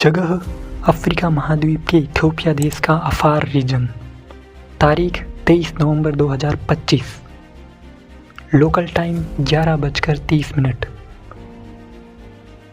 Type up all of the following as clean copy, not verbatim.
जगह अफ्रीका महाद्वीप के इथियोपिया देश का अफार रीजन। तारीख 23 नवंबर 2025। Local time 11:30।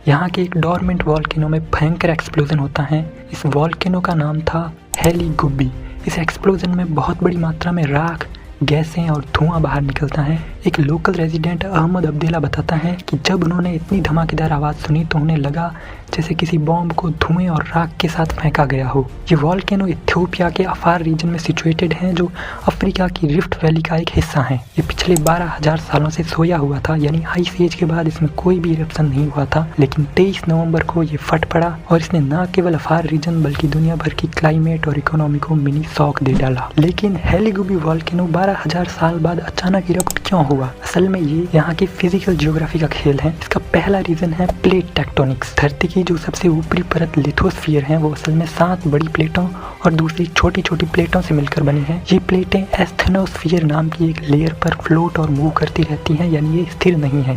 यहाँ के एक डॉर्मेंट वॉल्केनो में भयंकर एक्सप्लोजन होता है। इस वॉल्केनो का नाम था हेली गुब्बी। इस एक्सप्लोजन में बहुत बड़ी मात्रा में राख, गैसें और धुआं बाहर निकलता है। एक लोकल रेजिडेंट अहमद अब्देला बताता है कि जब उन्होंने इतनी धमाकेदार आवाज़ सुनी तो उन्हें लगा जैसे किसी बॉम्ब को धुएं और राख के साथ फेंका गया हो। ये वॉल्केनो इथियोपिया के अफार रीजन में सिचुएटेड है, जो अफ्रीका की रिफ्ट वैली का एक हिस्सा है। ये पिछले 12,000 सालों से सोया हुआ था, यानी आइस एज के बाद इसमें कोई भी इरप्शन नहीं हुआ था। लेकिन 23 नवंबर को ये फट पड़ा और इसने न केवल अफार रीजन बल्कि दुनिया भर की क्लाइमेट और इकोनॉमी को मिनी शॉक दे डाला। लेकिन हेली गुब्बी वॉल्केनो 12,000 साल बाद अचानक इरप्ट क्यों हुआ? असल में ये यहाँ की फिजिकल जियोग्राफी का खेल है। इसका पहला रीजन है प्लेट टेक्टोनिक्स। धरती की जो सबसे ऊपरी परत लिथोस्फीयर है वो असल में 7 बड़ी प्लेटों और दूसरी छोटी छोटी प्लेटों से मिलकर बनी है। ये प्लेटें एस्थेनोस्फीयर नाम की एक लेयर पर फ्लोट और मूव करती रहती हैं, यानी ये स्थिर नहीं है।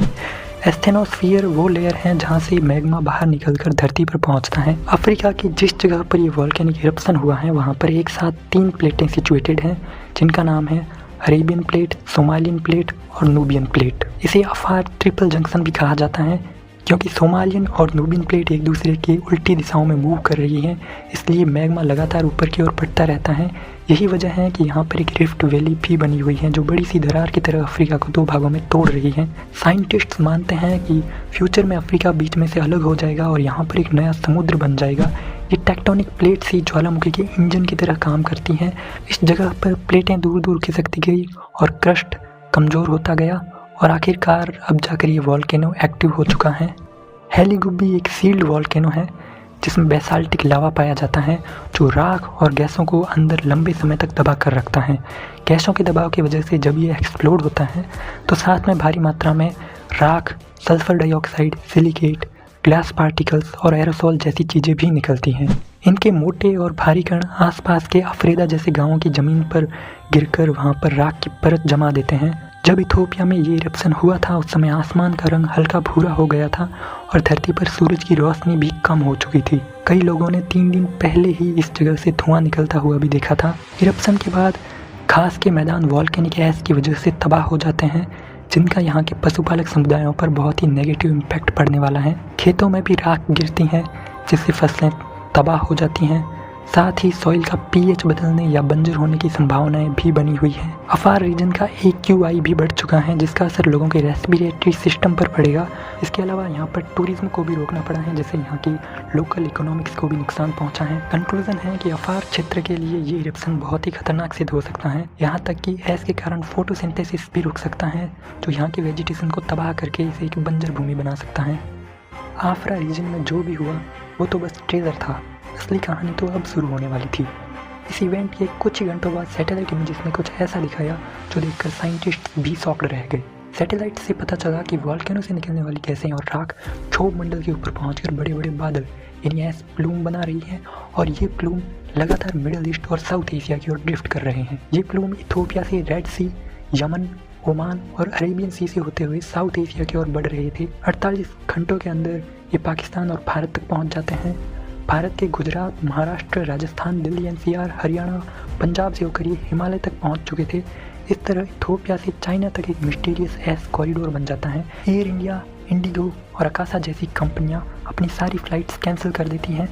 एस्थेनोस्फीयर वो लेयर है जहाँ से मैग्मा बाहर निकलकर धरती पर पहुँचता है। अफ्रीका की जिस जगह पर ये वॉल्केनिक इरप्शन हुआ है वहाँ पर एक साथ 3 प्लेटें सिचुएटेड हैं, जिनका नाम है अरेबियन प्लेट, सोमालियन प्लेट और नूबियन प्लेट। इसे अफार ट्रिपल जंक्शन भी कहा जाता है, क्योंकि सोमालियन और नूबियन प्लेट एक दूसरे के उल्टी दिशाओं में मूव कर रही हैं, इसलिए मैग्मा लगातार ऊपर की ओर बढ़ता रहता है। यही वजह है कि यहाँ पर एक रिफ्ट वैली भी बनी हुई है, जो बड़ी सी दरार की तरह अफ्रीका को 2 भागों में तोड़ रही है। साइंटिस्ट्स मानते हैं कि फ्यूचर में अफ्रीका बीच में से अलग हो जाएगा और यहाँ पर एक नया समुद्र बन जाएगा। ये टेक्टोनिक प्लेट्स ही ज्वालामुखी के इंजन की तरह काम करती हैं। इस जगह पर प्लेटें दूर दूर खिसकती गई और क्रस्ट कमज़ोर होता गया और आखिरकार अब जाकर ये वॉल्केनो एक्टिव हो चुका है। हेली गुब्बी एक सील्ड वॉल्केनो है जिसमें बेसाल्टिक लावा पाया जाता है, जो राख और गैसों को अंदर लंबे समय तक दबा कर रखता है। गैसों के दबाव की वजह से जब ये एक्सप्लोड होता है तो साथ में भारी मात्रा में राख, sulphur dioxide, silicate, glass particles और एरोसोल जैसी चीज़ें भी निकलती हैं। इनके मोटे और भारी कण आसपास के अफ्रीदा जैसे गांवों की ज़मीन पर गिरकर वहां पर राख की परत जमा देते हैं। जब इथियोपिया में ये इरप्शन हुआ था उस समय आसमान का रंग हल्का भूरा हो गया था और धरती पर सूरज की रोशनी भी कम हो चुकी थी। कई लोगों ने 3 दिन पहले ही इस जगह से धुआं निकलता हुआ भी देखा था। इरप्शन के बाद घास के मैदान वॉल्केनिक ऐश की वजह से तबाह हो जाते हैं, जिनका यहाँ के पशुपालक समुदायों पर बहुत ही नेगेटिव इम्पैक्ट पड़ने वाला है। खेतों में भी राख गिरती हैं जिससे फसलें तबाह हो जाती हैं। साथ ही सॉइल का पीएच बदलने या बंजर होने की संभावनाएं भी बनी हुई हैं। अफार रीजन का AQI भी बढ़ चुका है, जिसका असर लोगों के रेस्पिरेटरी सिस्टम पर पड़ेगा। इसके अलावा यहाँ पर टूरिज्म को भी रोकना पड़ा है, जिससे यहाँ की लोकल इकोनॉमिक्स को भी नुकसान पहुँचा है। कंक्लूजन है कि अफार क्षेत्र के लिए ये इरप्शन बहुत ही खतरनाक सिद्ध हो सकता है। यहाँ तक कि ऐश के कारण फोटोसिंथेसिस भी रुक सकता है, जो यहाँ की वेजिटेशन को तबाह करके इसे एक बंजर भूमि बना सकता है। आफ्रा रीजन में जो भी हुआ वो तो बस ट्रेलर था, असली कहानी तो अब शुरू होने वाली थी। इस इवेंट के कुछ ही घंटों बाद सैटेलाइट इमेजेस ने कुछ ऐसा दिखाया जो देखकर साइंटिस्ट भी शॉक्ड रह गए। सैटेलाइट से पता चला कि वॉल्केनो से निकलने वाली गैसें और राख क्षोभ मंडल के ऊपर पहुंचकर बड़े बड़े बादल यानी ऐश प्लूम बना रही हैं, और ये प्लूम लगातार मिडिल ईस्ट और साउथ एशिया की ओर ड्रिफ्ट कर रहे हैं। ये प्लूम इथियोपिया से रेड सी, यमन, ओमान और अरेबियन सी से होते हुए साउथ एशिया की ओर बढ़ रहे थे। 48 घंटों के अंदर ये पाकिस्तान और भारत तक पहुंच जाते हैं। भारत के गुजरात, महाराष्ट्र, राजस्थान, दिल्ली NCR, हरियाणा, पंजाब से होकर ये हिमालय तक पहुंच चुके थे। इस तरह इथियोपिया से चाइना तक एक मिस्टीरियस ऐश कॉरिडोर बन जाता है। एयर इंडिया, इंडिगो और अकाशा जैसी कंपनियां अपनी सारी फ्लाइट्स कैंसिल कर देती हैं।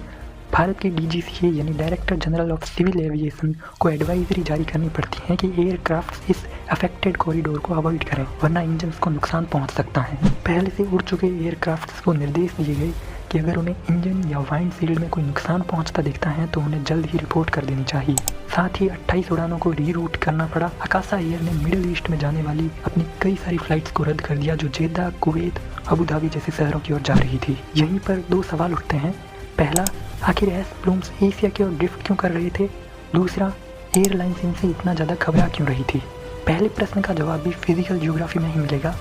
भारत के DGCA यानी director general of civil aviation को एडवाइजरी जारी करनी पड़ती है कि एयरक्राफ्ट इस अफेक्टेड कॉरिडोर को अवॉइड करें, वरना इंजन्स को नुकसान पहुंच सकता है। पहले से उड़ चुके एयरक्राफ्ट्स को निर्देश दिए गए कि अगर उन्हें इंजन या वाइंड फील्ड में कोई नुकसान पहुंचता दिखता है तो उन्हें जल्द ही रिपोर्ट कर देनी चाहिए। साथ ही 28 उड़ानों को रीरूट करना पड़ा। आकाशा एयर ने मिडिल ईस्ट में जाने वाली अपनी कई सारी फ्लाइट्स को रद्द कर दिया, जो जेद्दा, कुवैत, अबू धाबी जैसे शहरों की ओर जा रही थी। यहीं पर 2 सवाल उठते हैं। पहला, आखिर ऐश प्लूम्स एशिया की ओर ड्रिफ्ट क्यों कर रहे थे? दूसरा, एयरलाइंस इनसे इतना ज़्यादा घबरा क्यों रही थी? पहले प्रश्न का जवाब भी फिजिकल जियोग्राफी में ही मिलेगा।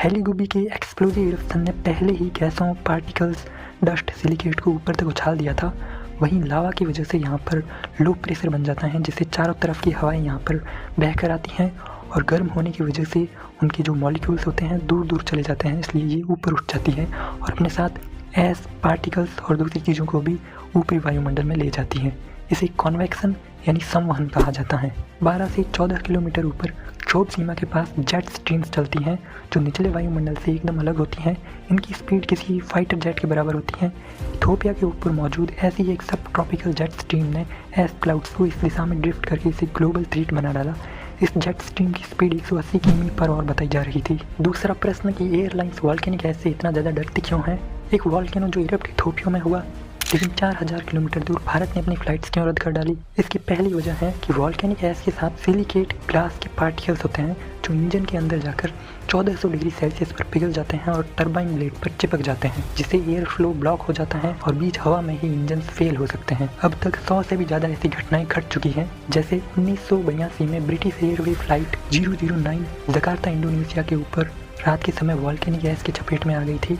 हेली गुब्बी के एक्सप्लोजिव इरप्शन ने पहले ही गैसों, पार्टिकल्स, डस्ट, सिलिकेट को ऊपर तक उछाल दिया था। वहीं लावा की वजह से यहाँ पर लो प्रेशर बन जाता है, जिससे चारों तरफ की हवाएं यहाँ पर बहकर आती हैं और गर्म होने की वजह से उनके जो मॉलिक्यूल्स होते हैं दूर दूर चले जाते हैं, इसलिए ये ऊपर उठ जाती है और अपने साथ एस पार्टिकल्स और दूसरी चीज़ों को भी ऊपरी वायुमंडल में ले जाती है। इसे कॉन्वेक्शन यानी संवहन कहा जाता है। 12 से 14 किलोमीटर ऊपर क्षोभ सीमा के पास जेट स्ट्रीम्स चलती हैं जो निचले वायुमंडल से एकदम अलग होती हैं। इनकी स्पीड किसी फाइटर जेट के बराबर होती है। इथोपिया के ऊपर मौजूद ऐसी एक सब ट्रॉपिकल जेट स्ट्रीम ने एस क्लाउड्स को इस दिशा में ड्रिफ्ट करके इसे ग्लोबल थ्रेट बना डाला। इस जेट स्ट्रीम की स्पीड 180 किमी पर और बताई जा रही थी। दूसरा प्रश्न कि एयरलाइंस वॉल्केनिक गैस से इतना ज़्यादा डरती क्यों है। एक वॉल्केनो जो इरप्ट इथोपिया में हुआ, लेकिन 4000 किलोमीटर दूर भारत ने अपनी फ्लाइट्स क्यों रद्द कर डाली। इसकी पहली वजह है कि वॉल्केनिक गैस के साथ सिलिकेट ग्लास के पार्टिकल्स होते हैं जो इंजन के अंदर जाकर 1400 डिग्री सेल्सियस पर पिघल जाते हैं और टरबाइन ब्लेड पर चिपक जाते हैं, जिससे एयर फ्लो ब्लॉक हो जाता है और बीच हवा में ही इंजन फेल हो सकते हैं। अब तक 100 से भी ज़्यादा ऐसी घटनाएं घट चुकी हैं, जैसे 1982 में British airway flight 009 Jakarta Indonesia के ऊपर रात के समय वॉल्केनिक गैस की चपेट में आ गई थी।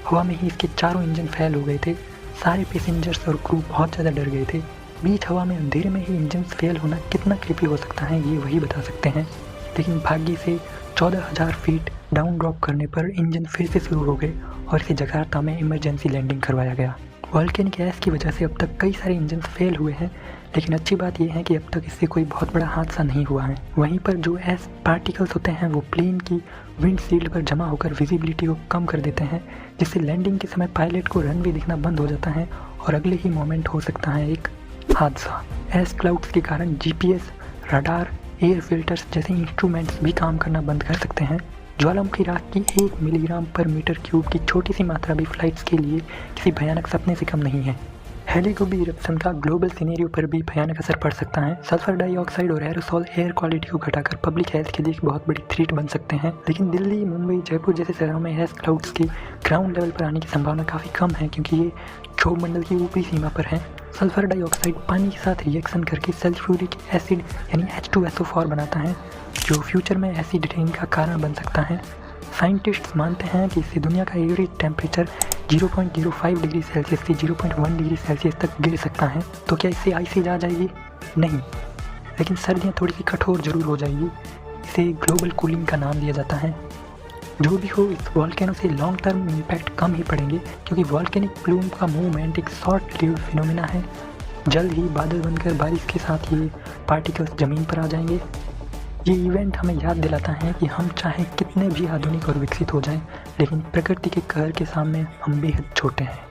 हवा में ही इसके चारों इंजन फेल हो गए थे। सारे पैसेंजर्स और क्रू बहुत ज़्यादा डर गए थे। बीच हवा में अंधेरे में ही इंजन फेल होना कितना क्रिपी हो सकता है ये वही बता सकते हैं। लेकिन भाग्य से 14,000 फीट डाउन ड्रॉप करने पर इंजन फिर से शुरू हो गए और इसे जकार्ता में इमरजेंसी लैंडिंग करवाया गया। वॉल्केनिक गैस की वजह से अब तक कई सारे इंजन फेल हुए हैं, लेकिन अच्छी बात यह है कि अब तक इससे कोई बहुत बड़ा हादसा नहीं हुआ है। वहीं पर जो एस पार्टिकल्स होते हैं वो प्लेन की विंडशील्ड पर जमा होकर विजिबिलिटी को कम कर देते हैं, जिससे लैंडिंग के समय पायलट को रनवे दिखना बंद हो जाता है और अगले ही मोमेंट हो सकता है एक हादसा। एस क्लाउड्स के कारण जीपीएस, रडार, एयर फिल्टर्स जैसे इंस्ट्रूमेंट्स भी काम करना बंद कर सकते हैं। ज्वालामुखी राख की 1 मिलीग्राम पर मीटर क्यूब की छोटी सी मात्रा भी फ्लाइट्स के लिए किसी भयानक सपने से कम नहीं है। हेलीगुबी इरप्शन का ग्लोबल सिनेरियो पर भी भयानक असर पड़ सकता है। सल्फर डाइऑक्साइड और एरोसॉल एयर क्वालिटी को घटाकर पब्लिक हेल्थ के लिए एक बहुत बड़ी थ्रेट बन सकते हैं। लेकिन दिल्ली, मुंबई, जयपुर जैसे शहरों में एस क्लाउड्स के ग्राउंड लेवल पर आने की संभावना काफ़ी कम है, क्योंकि ये क्षोभ मंडल की ऊपरी सीमा पर है। सल्फर डाइऑक्साइड पानी के साथ रिएक्शन करके सल्फ्यूरिक एसिड यानी H2SO4 बनाता है, जो फ्यूचर में एसिड रेन का कारण बन सकता है। साइंटिस्ट्स मानते हैं कि इससे दुनिया का एवरेज टेम्परेचर 0.05 डिग्री सेल्सियस से 0.1 डिग्री सेल्सियस तक गिर सकता है। तो क्या इससे आइस एज आ जाएगी? नहीं, लेकिन सर्दियाँ थोड़ी सी कठोर जरूर हो जाएगी। इसे ग्लोबल कूलिंग का नाम दिया जाता है। जो भी हो, इस वॉल्केनो से लॉन्ग टर्म इम्पैक्ट कम ही पड़ेंगे, क्योंकि वॉल्केनिक प्लूम का मूवमेंट एक शॉर्ट लिव्ड फिनोमिना है। जल्द ही बादल बनकर बारिश के साथ ये पार्टिकल्स ज़मीन पर आ जाएंगे। ये इवेंट हमें याद दिलाता है कि हम चाहे कितने भी आधुनिक और विकसित हो जाएं, लेकिन प्रकृति के कहर के सामने हम बेहद छोटे हैं।